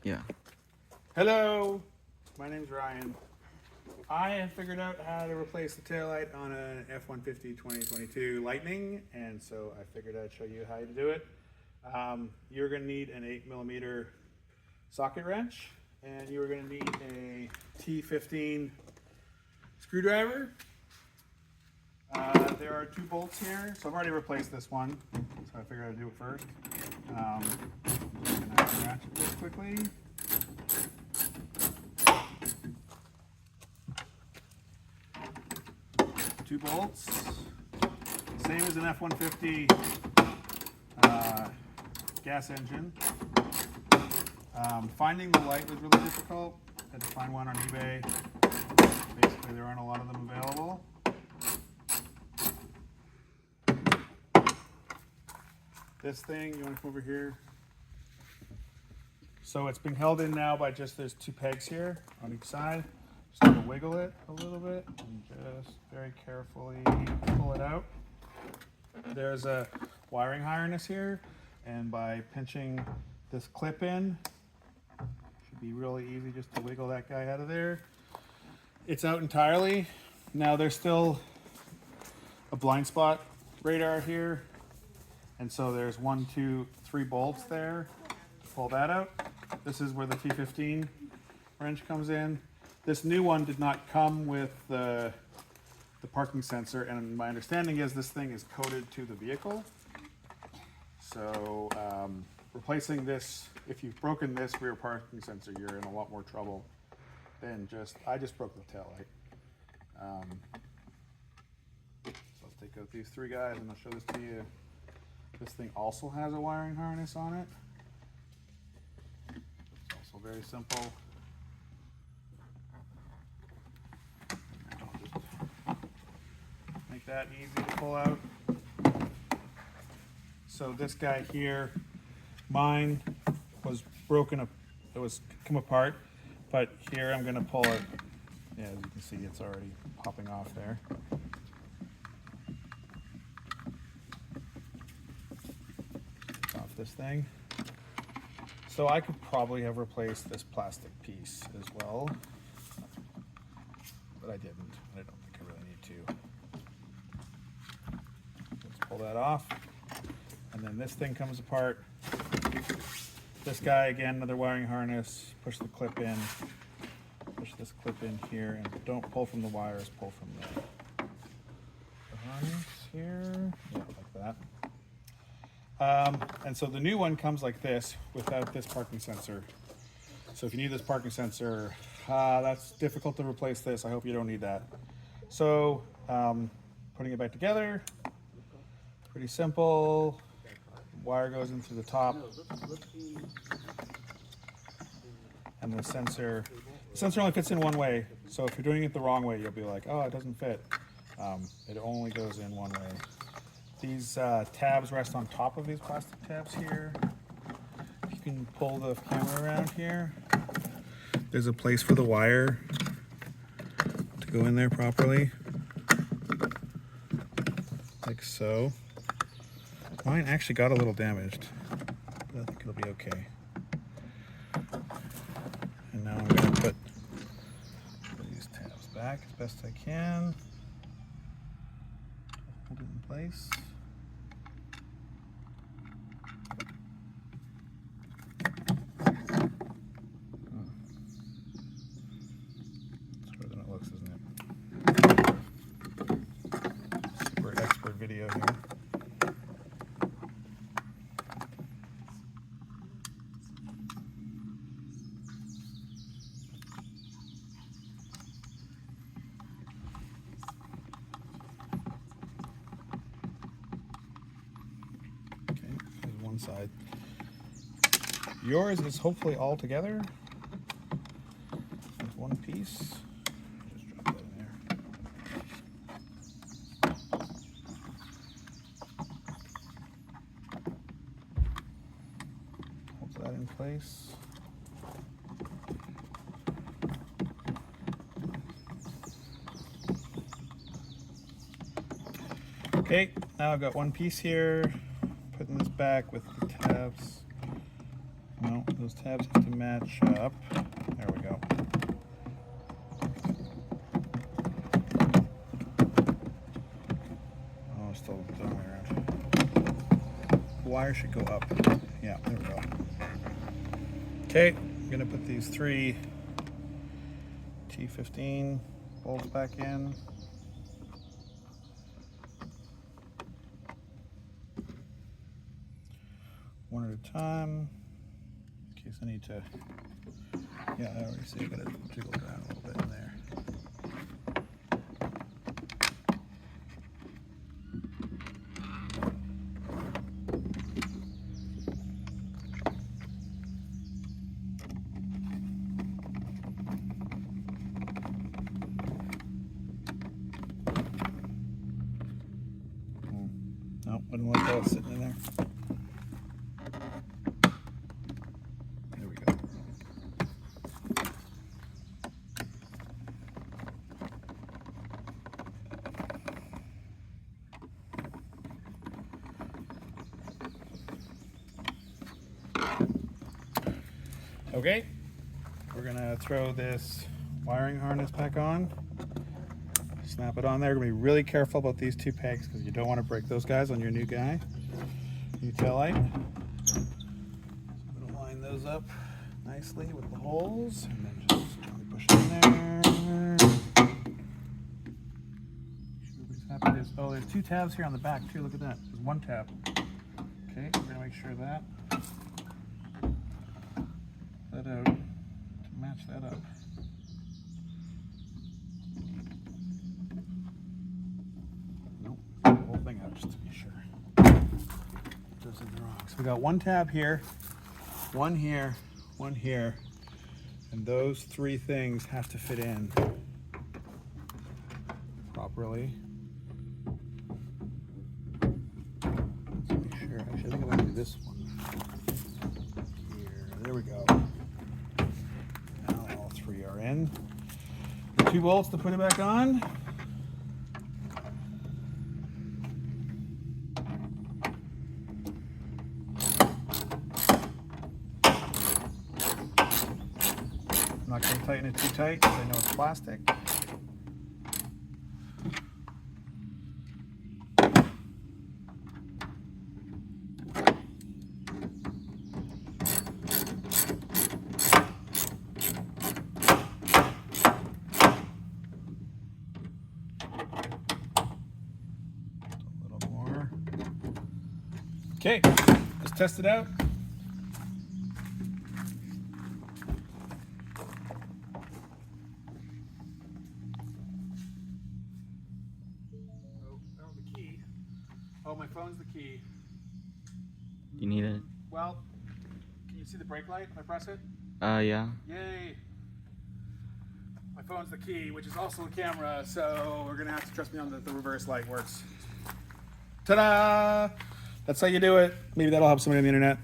Yeah. Hello, my name's Ryan. I have figured out how to replace the taillight on an F-150 2022 Lightning, and so I figured I'd show you how to do it. You're going to need an 8mm socket wrench, and you're going to need a T15 screwdriver. There are 2 bolts here, so I've already replaced this one, so I figured I'd do it first. I'm just going to ratchet this quickly. Two bolts, same as an F-150 gas engine. Finding the light was really difficult. Had to find one on eBay. Basically, there aren't a lot of them available. This thing, you want to come over here? So it's being held in now by there's 2 pegs here on each side. Just going to wiggle it a little bit and just very carefully pull it out. There's a wiring harness here, and by pinching this clip in, should be really easy just to wiggle that guy out of there. It's out entirely. Now there's still a blind spot radar here, and so there's 1, 2, 3 bolts there to pull that out. This is where the T15 wrench comes in. This new one did not come with the parking sensor, and my understanding is this thing is coded to the vehicle. So replacing this, if you've broken this rear parking sensor, you're in a lot more trouble than I just broke the taillight. So let's take out these 3 guys and I'll show this to you. This thing also has a wiring harness on it. It's also very simple. Make that easy to pull out. So this guy here, mine was broken up, it was come apart, but here I'm going to pull it. Yeah, as you can see, it's already popping off there. Take off this thing. So I could probably have replaced this plastic piece as well, but I didn't. I don't think I really need to. Let's pull that off. And then this thing comes apart. This guy, again, another wiring harness. Push the clip in. Push this clip in here, and don't pull from the wires, pull from the harness here. Yeah, like that. And so the new one comes like this without this parking sensor. So if you need this parking sensor, that's difficult to replace this. I hope you don't need that. So putting it back together, pretty simple. Wire goes in through the top, and the sensor only fits in one way. So if you're doing it the wrong way, you'll be like, oh, it doesn't fit. It only goes in one way. These tabs rest on top of these plastic tabs here. You can pull the camera around here. There's a place for the wire to go in there properly, like so. Mine actually got a little damaged, but I think it'll be okay. And now I'm going to put these tabs back as best I can. Hold it in place. That's better than it looks, isn't it? Super expert video here. One side. Yours is hopefully all together with one piece. Just drop that in there. Hold that in place. Okay, now I've got one piece here. Putting this back with the tabs. No, Those tabs have to match up. There we go. Oh, still the other way around. The wire should go up. Yeah, there we go. Okay, I'm gonna put these 3 T15 bolts back in. One at a time, in case I need to, yeah, I already see I gotta jiggle it around a little bit in there. No, I didn't like that sitting in there. There we go. Okay, we're gonna throw this wiring harness back on. Snap it on there. We're gonna be really careful about these 2 pegs because you don't want to break those guys on your new guy. New tail light. So I'm gonna line those up nicely with the holes and then just gently push it in there. Oh, there's 2 tabs here on the back too. Look at that. There's 1 tab. Okay, we're gonna make sure that out to match that up. Nope, the whole thing out just to be sure. Doesn't wrong. So we got 1 tab here, 1 here, 1 here, and those 3 things have to fit in properly. Let's make sure. Actually, I think I'm gonna do this one here. There we go. Now all 3 are in. 2 bolts to put it back on. I'm not going to tighten it too tight because I know it's plastic. Okay, let's test it out. Oh, the key. Oh, my phone's the key. You need it? Well, can you see the brake light if I press it? Yeah. Yay! My phone's the key, which is also a camera, so we're gonna have to trust me on the reverse light works. Ta-da! That's how you do it. Maybe that'll help somebody on the internet.